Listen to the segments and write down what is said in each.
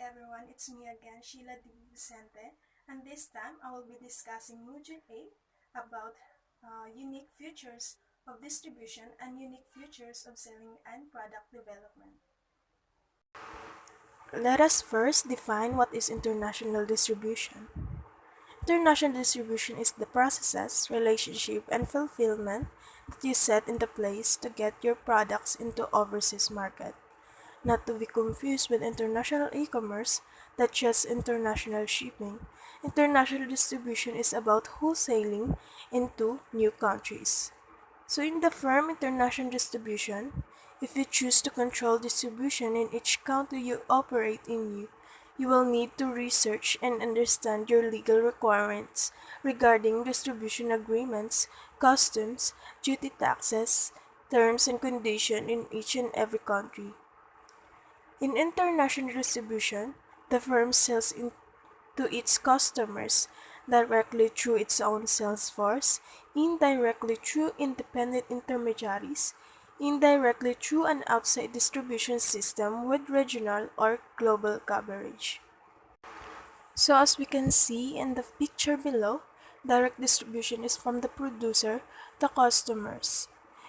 everyone, it's me again, Sheila Di Vicente, and this time I will be discussing Module 8 about unique features of distribution and unique features of selling and product development. Let us first define what is international distribution. International distribution is the processes, relationship, and fulfillment that you set into place to get your products into overseas market. Not to be confused with international e-commerce, that's just international shipping. International distribution is about wholesaling into new countries. So in the firm international distribution, if you choose to control distribution in each country you operate in, you will need to research and understand your legal requirements regarding distribution agreements, customs, duty taxes, terms and conditions in each and every country. In international distribution, the firm sells to its customers directly through its own sales force, indirectly through independent intermediaries, indirectly through an outside distribution system with regional or global coverage. So as we can see in the picture below, direct distribution is from the producer to customers.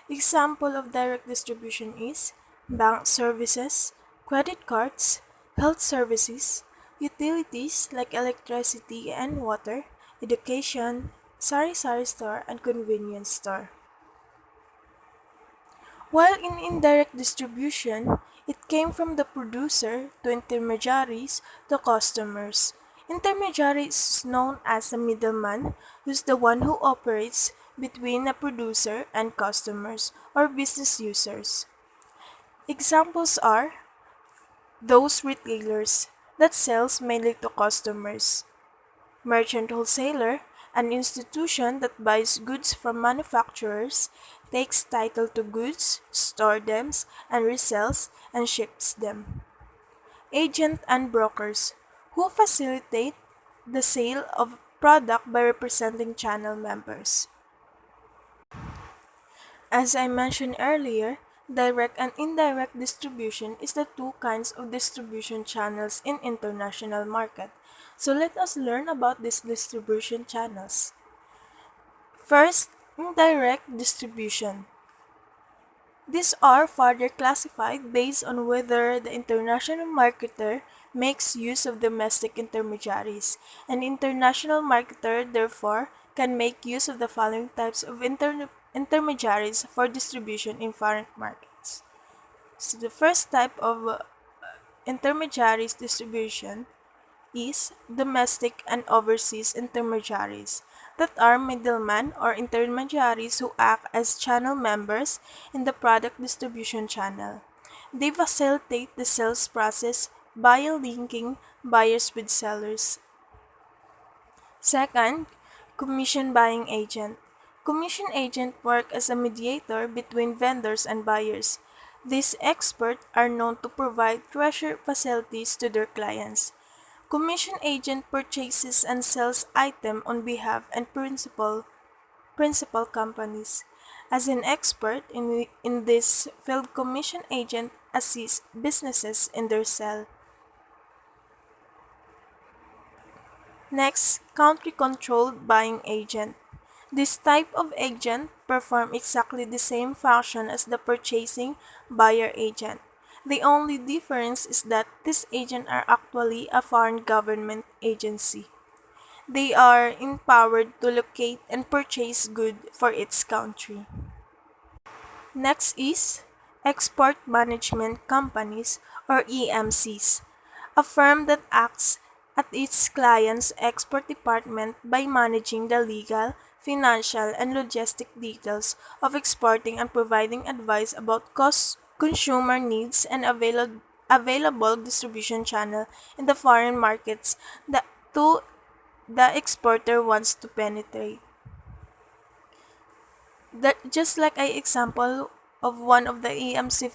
Example of direct distribution is bank services, credit cards, health services, utilities like electricity and water, education, sari-sari store, and convenience store. While in indirect distribution, it came from the producer to intermediaries to customers. Intermediary is known as a middleman, who's the one who operates between a producer and customers or business users. Examples are those retailers that sells mainly to customers, merchant wholesaler, an institution that buys goods from manufacturers, takes title to goods, stores them, and resells and ships them. Agent and brokers, who facilitate the sale of product by representing channel members. As I mentioned earlier, direct and indirect distribution is the two kinds of distribution channels in international market. So let us learn about these distribution channels. First, indirect distribution. These are further classified based on whether the international marketer makes use of domestic intermediaries. An international marketer, therefore, can make use of the following types of intermediaries for distribution in foreign markets. So the first type of intermediaries distribution is domestic and overseas intermediaries that are middlemen or intermediaries who act as channel members in the product distribution channel. They facilitate the sales process by linking buyers with sellers. Second, commission buying agent. Commission agent work as a mediator between vendors and buyers. These experts are known to provide treasury facilities to their clients. Commission agent purchases and sells item on behalf and principal companies. As an expert in this field, commission agent assists businesses in their sale. Next, country-controlled buying agent. This type of agent perform exactly the same function as the purchasing buyer agent. The only difference is that these agents are actually a foreign government agency. They are empowered to locate and purchase goods for its country. Next is Export Management Companies or EMCs, a firm that acts at its client's export department by managing the legal, financial, and logistic details of exporting and providing advice about consumer needs and available distribution channel in the foreign markets that to the exporter wants to penetrate. That just like a example of one of the AMC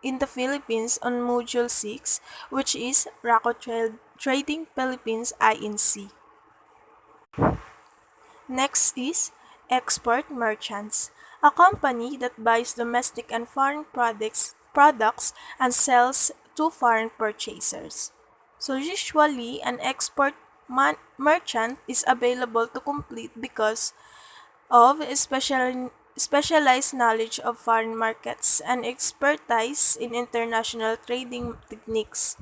in the Philippines on Module 6, which is Trading Philippines Inc. Next is Export Merchants, a company that buys domestic and foreign products and sells to foreign purchasers. So usually, an export merchant is available to complete because of specialized knowledge of foreign markets and expertise in international trading techniques.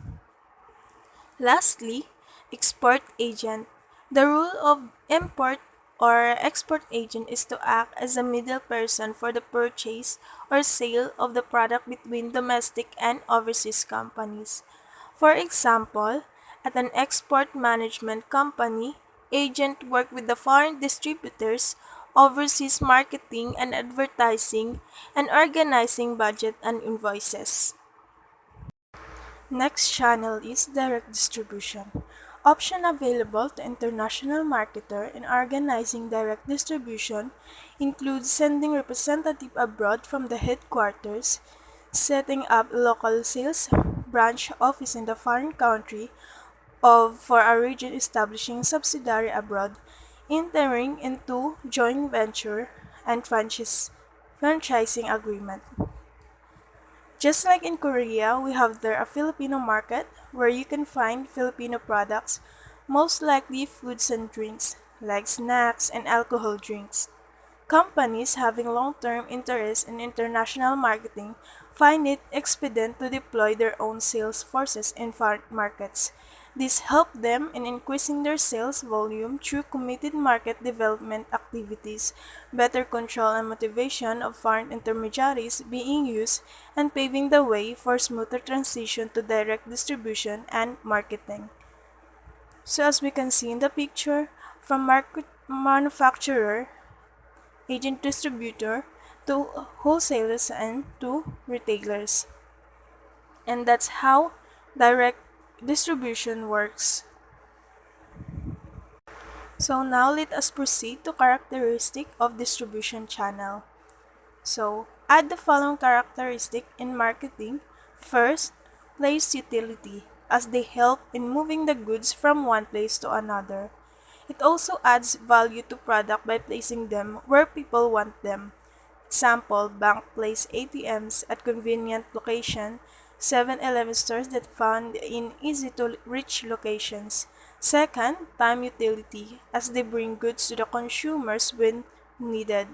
Lastly, export agent. The role of import or export agent is to act as a middle person for the purchase or sale of the product between domestic and overseas companies. For example, at an export management company, agent work with the foreign distributors, overseas marketing and advertising, and organizing budget and invoices. Next channel is direct distribution. Option available to international marketer in organizing direct distribution include sending representative abroad from the headquarters, setting up local sales branch office in the foreign country of for a region establishing subsidiary abroad, entering into joint venture and franchising agreement. Just like in Korea, we have there a Filipino market where you can find Filipino products, most likely foods and drinks, like snacks and alcohol drinks. Companies having long-term interest in international marketing find it expedient to deploy their own sales forces in foreign markets. This helps them in increasing their sales volume through committed market development activities, better control and motivation of foreign intermediaries being used, and paving the way for smoother transition to direct distribution and marketing. So as we can see in the picture, from market manufacturer agent distributor to wholesalers and to retailers. And that's how direct distribution works. So now let us proceed to characteristic of distribution channel. So add the following characteristic in marketing. First, place utility, as they help in moving the goods from one place to another. It also adds value to product by placing them where people want them. Example, bank place ATMs at convenient location, 7-Eleven stores that found in easy-to-reach locations. Second, time utility, as they bring goods to the consumers when needed.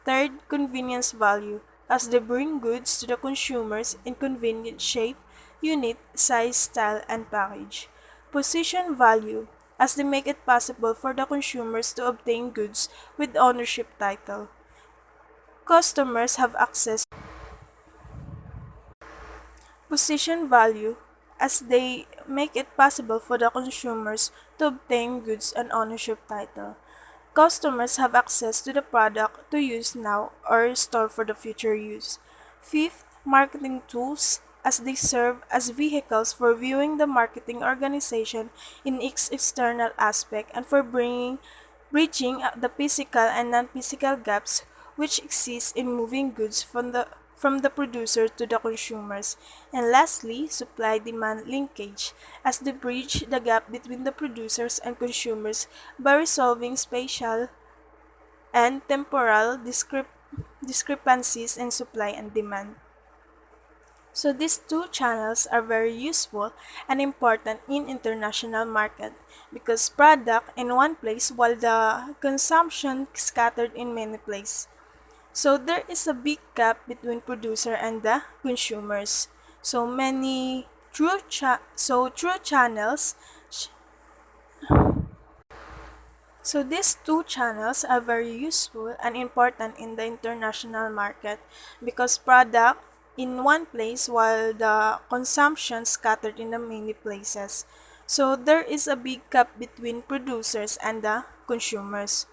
Third, convenience value, as they bring goods to the consumers in convenient shape, unit, size, style, and package. Position value, as they make it possible for the consumers to obtain goods with ownership title. Customers have access position value as they make it possible for the consumers to obtain goods and ownership title. Customers have access to the product to use now or store for the future use. Fifth, marketing tools as they serve as vehicles for viewing the marketing organization in its external aspect and for bridging the physical and non-physical gaps which exist in moving goods from the producer to the consumers. And lastly, supply-demand linkage, as they bridge the gap between the producers and consumers by resolving spatial and temporal discrepancies in supply and demand. So these two channels are very useful and important in international market because product in one place while the consumption scattered in many places. So there is a big gap between producer and the consumers. So many through channels. So these two channels are very useful and important in the international market because product in one place while the consumption scattered in the many places. So there is a big gap between producers and the consumers.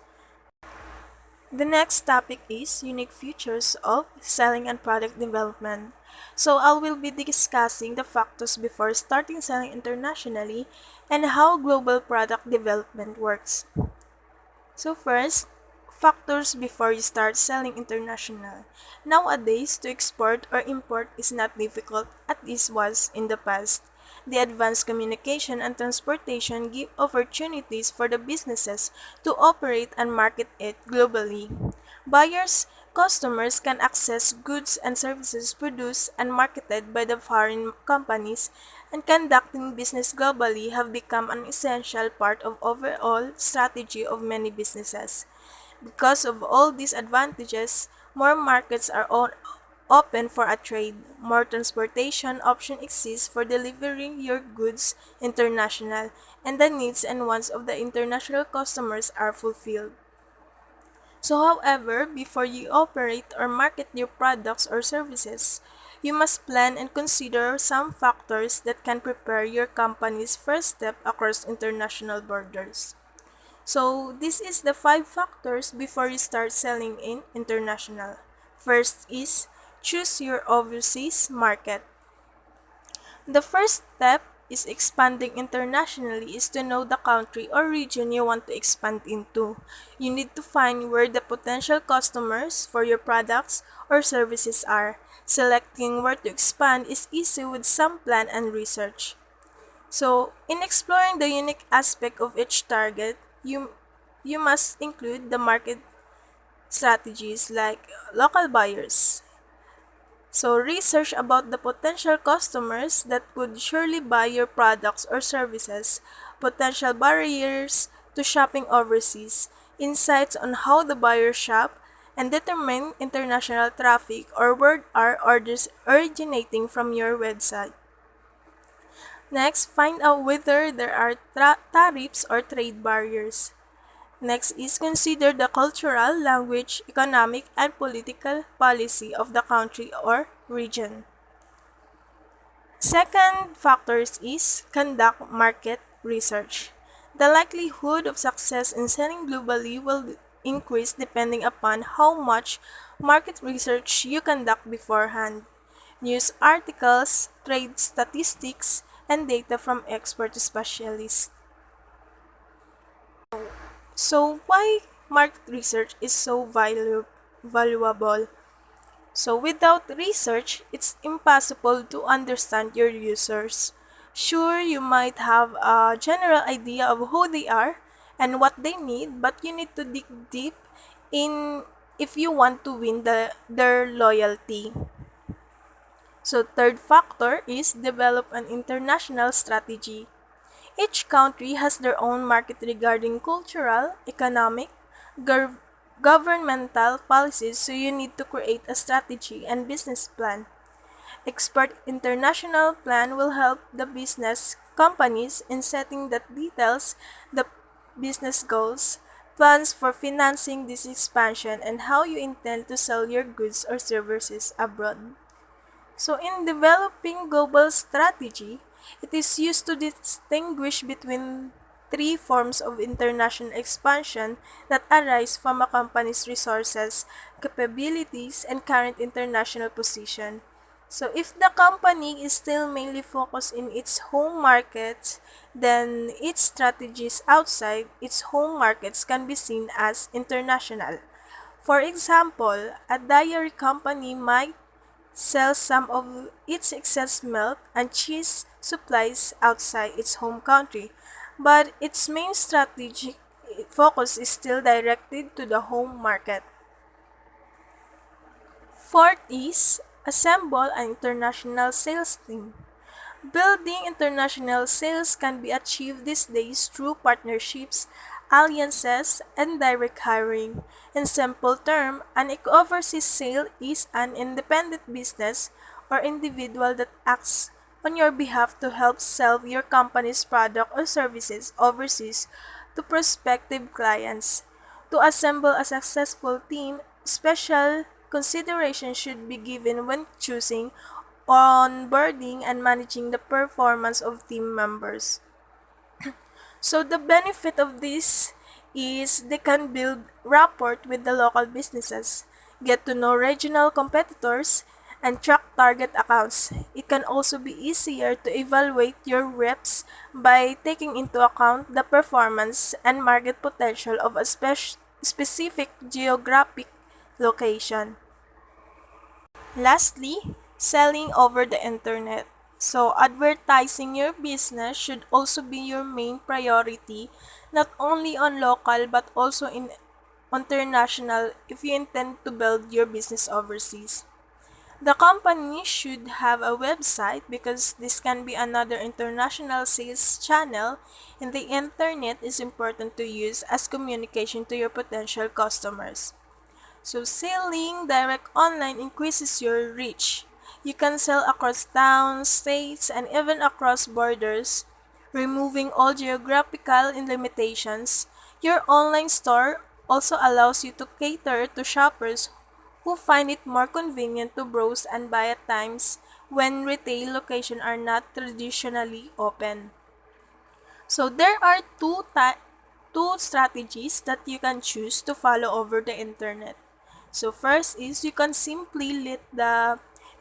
The next topic is unique features of selling and product development. So I will be discussing the factors before starting selling internationally and how global product development works. So first, factors before you start selling international. Nowadays, to export or import is not difficult as this was in the past. The advanced communication and transportation give opportunities for the businesses to operate and market it globally. Buyers, customers can access goods and services produced and marketed by the foreign companies and conducting business globally have become an essential part of overall strategy of many businesses. Because of all these advantages, more markets are open for a trade, more transportation options exist for delivering your goods international, and the needs and wants of the international customers are fulfilled. So, however, before you operate or market your products or services, you must plan and consider some factors that can prepare your company's first step across international borders. So, this is the five factors before you start selling in international. First is choose your overseas market. The first step is expanding internationally is to know the country or region you want to expand into. You need to find where the potential customers for your products or services are. Selecting where to expand is easy with some plan and research. So, in exploring the unique aspect of each target, you must include the market strategies like local buyers. So, research about the potential customers that would surely buy your products or services, potential barriers to shopping overseas, insights on how the buyers shop, and determine international traffic or where are orders originating from your website. Next, find out whether there are tariffs or trade barriers. Next is consider the cultural, language, economic, and political policy of the country or region. Second factors is conduct market research. The likelihood of success in selling globally will increase depending upon how much market research you conduct beforehand. News articles, trade statistics, and data from expert specialists. So, why market research is so valuable? So, without research, it's impossible to understand your users. Sure, you might have a general idea of who they are and what they need, but you need to dig deep in if you want to win their loyalty. So, third factor is develop an international strategy. Each country has their own market regarding cultural, economic, gov- governmental policies, so you need to create a strategy and business plan. Expert international plan will help the business companies in setting the details, the business goals, plans for financing this expansion, and how you intend to sell your goods or services abroad. So, in developing global strategy, it is used to distinguish between three forms of international expansion that arise from a company's resources, capabilities, and current international position. So, if the company is still mainly focused in its home markets, then its strategies outside its home markets can be seen as international. For example, a dairy company might sells some of its excess milk and cheese supplies outside its home country, but its main strategic focus is still directed to the home market. Fourth is assemble an international sales team. Building international sales can be achieved these days through partnerships, alliances, and direct hiring. In simple terms, an overseas sale is an independent business or individual that acts on your behalf to help sell your company's product or services overseas to prospective clients. To assemble a successful team, special consideration should be given when choosing, onboarding, and managing the performance of team members. So the benefit of this is they can build rapport with the local businesses, get to know regional competitors, and track target accounts. It can also be easier to evaluate your reps by taking into account the performance and market potential of a specific geographic location. Lastly, selling over the internet. So, advertising your business should also be your main priority, not only on local but also in international if you intend to build your business overseas. The company should have a website because this can be another international sales channel, and the internet is important to use as communication to your potential customers. So selling direct online increases your reach. You can sell across towns, states, and even across borders, removing all geographical limitations. Your online store also allows you to cater to shoppers who find it more convenient to browse and buy at times when retail locations are not traditionally open. So there are two strategies that you can choose to follow over the internet. So first is you can simply let the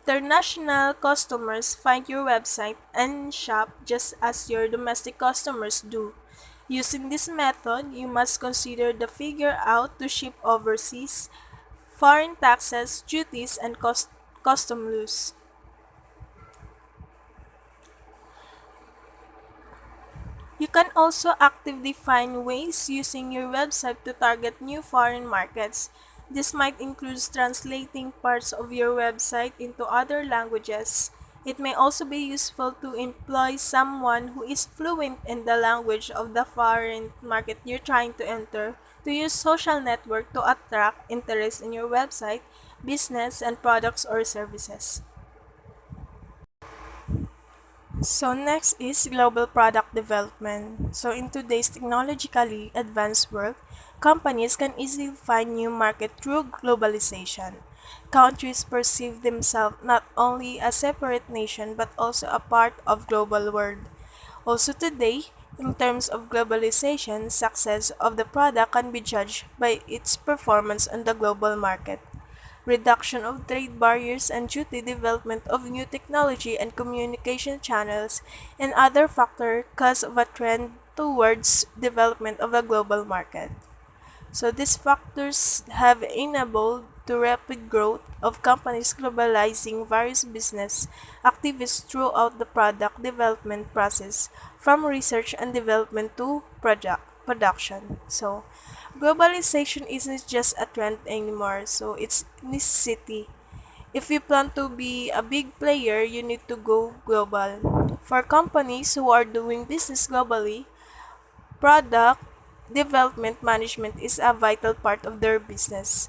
international customers find your website and shop just as your domestic customers do. Using this method, you must consider the figure out to ship overseas, foreign taxes, duties, and custom loss. You can also actively find ways using your website to target new foreign markets. This might include translating parts of your website into other languages. It may also be useful to employ someone who is fluent in the language of the foreign market you're trying to enter to use social network to attract interest in your website, business, and products or services. So next is global product development. So in today's technologically advanced world, companies can easily find new market through globalization. Countries perceive themselves not only a separate nation but also a part of global world. Also today, in terms of globalization, success of the product can be judged by its performance on the global market. Reduction of trade barriers and due to development of new technology and communication channels and other factors cause of a trend towards development of a global market. So these factors have enabled the rapid growth of companies globalizing various business activities throughout the product development process from research and development to project production. So globalization isn't just a trend anymore, so it's necessity. If you plan to be a big player, you need to go global. For companies who are doing business globally, product development management is a vital part of their business.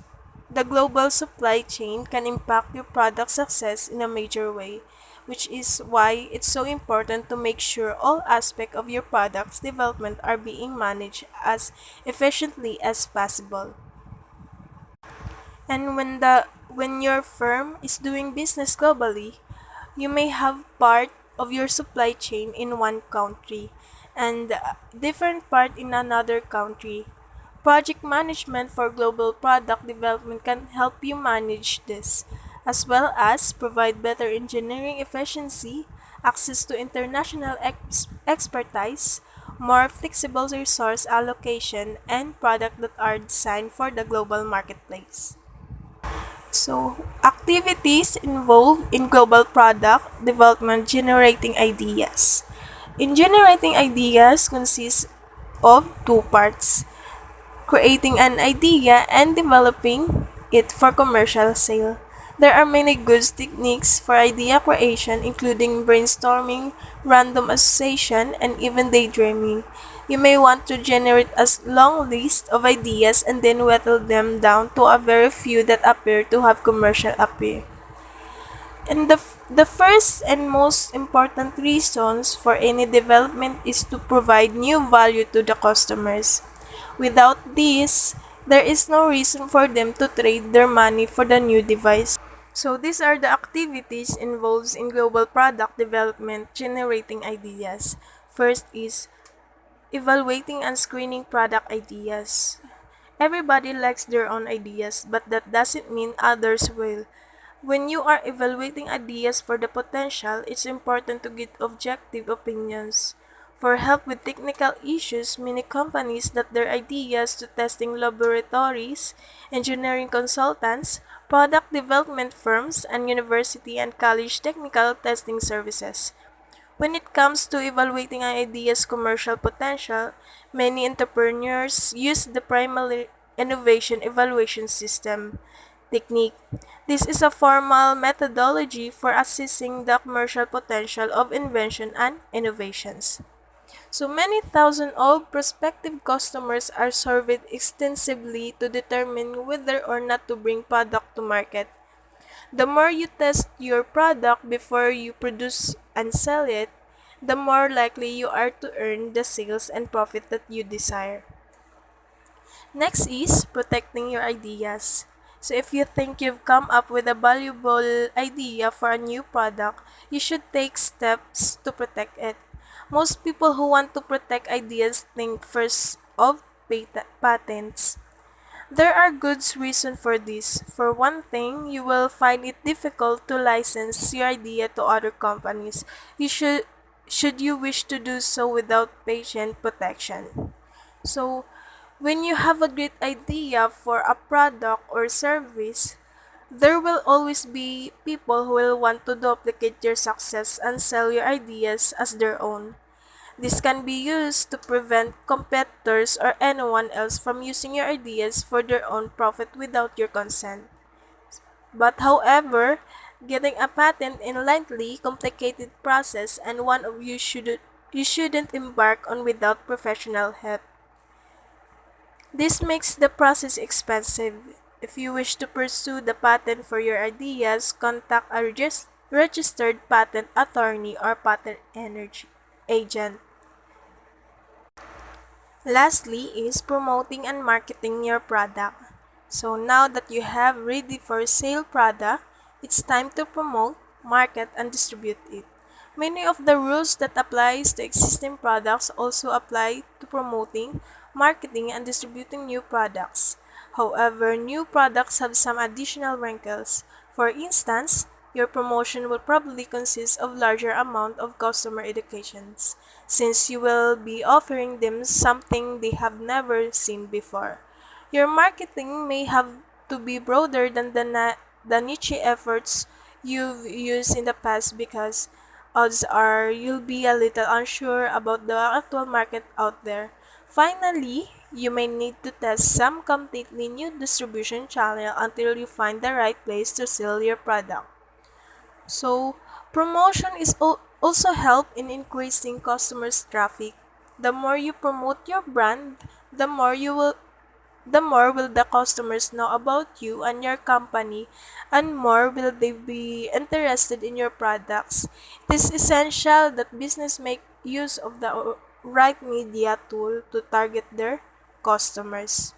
The global supply chain can impact your product success in a major way, which is why it's so important to make sure all aspects of your product's development are being managed as efficiently as possible. And when your firm is doing business globally, you may have part of your supply chain in one country and different part in another country. Project management for global product development can help you manage this, as well as provide better engineering efficiency, access to international expertise, more flexible resource allocation, and products that are designed for the global marketplace. So, activities involved in global product development generating ideas. In generating ideas consists of two parts: creating an idea and developing it for commercial sale. There are many good techniques for idea creation, including brainstorming, random association, and even daydreaming. You may want to generate a long list of ideas and then whittle them down to a very few that appear to have commercial appeal. And the first and most important reasons for any development is to provide new value to the customers. Without this, there is no reason for them to trade their money for the new device. So these are the activities involved in global product development, generating ideas. First is evaluating and screening product ideas. Everybody likes their own ideas, but that doesn't mean others will. When you are evaluating ideas for the potential, it's important to get objective opinions. For help with technical issues, many companies that their ideas to testing laboratories, engineering consultants, product development firms, and university and college technical testing services. When it comes to evaluating an idea's commercial potential, many entrepreneurs use the primary innovation evaluation system. technique. This is a formal methodology for assessing the commercial potential of invention and innovations. So many thousand of prospective customers are surveyed extensively to determine whether or not to bring product to market. The more you test your product before you produce and sell it, the more likely you are to earn the sales and profit that you desire. Next is protecting your ideas. So if you think you've come up with a valuable idea for a new product, you should take steps to protect it. Most people who want to protect ideas think first of patents. There are good reasons for this. For one thing, you will find it difficult to license your idea to other companies. You should you wish to do so without patent protection. So, when you have a great idea for a product or service, there will always be people who will want to duplicate your success and sell your ideas as their own. This can be used to prevent competitors or anyone else from using your ideas for their own profit without your consent. But however, getting a patent is a lengthy, complicated process and one of you shouldn't embark on without professional help. This makes the process expensive. If you wish to pursue the patent for your ideas, contact a registered patent attorney or patent energy agent. Lastly is promoting and marketing your product. So now that you have ready for sale product, it's time to promote, market, and distribute it. Many of the rules that applies to existing products also apply to promoting, marketing, and distributing new products. However, new products have some additional wrinkles. For instance, your promotion will probably consist of larger amount of customer educations, since you will be offering them something they have never seen before. Your marketing may have to be broader than the niche efforts you've used in the past because odds are you'll be a little unsure about the actual market out there. Finally, you may need to test some completely new distribution channel until you find the right place to sell your product. So, promotion is also help in increasing customers' traffic. The more you promote your brand, the more you will the more will the customers know about you and your company, and more will they be interested in your products. It is essential that business make use of the right media tool to target their customers.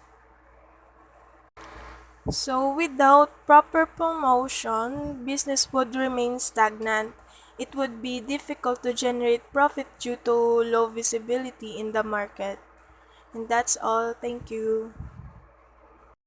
So without proper promotion, business would remain stagnant. It would be difficult to generate profit due to low visibility in the market. And that's all. Thank you.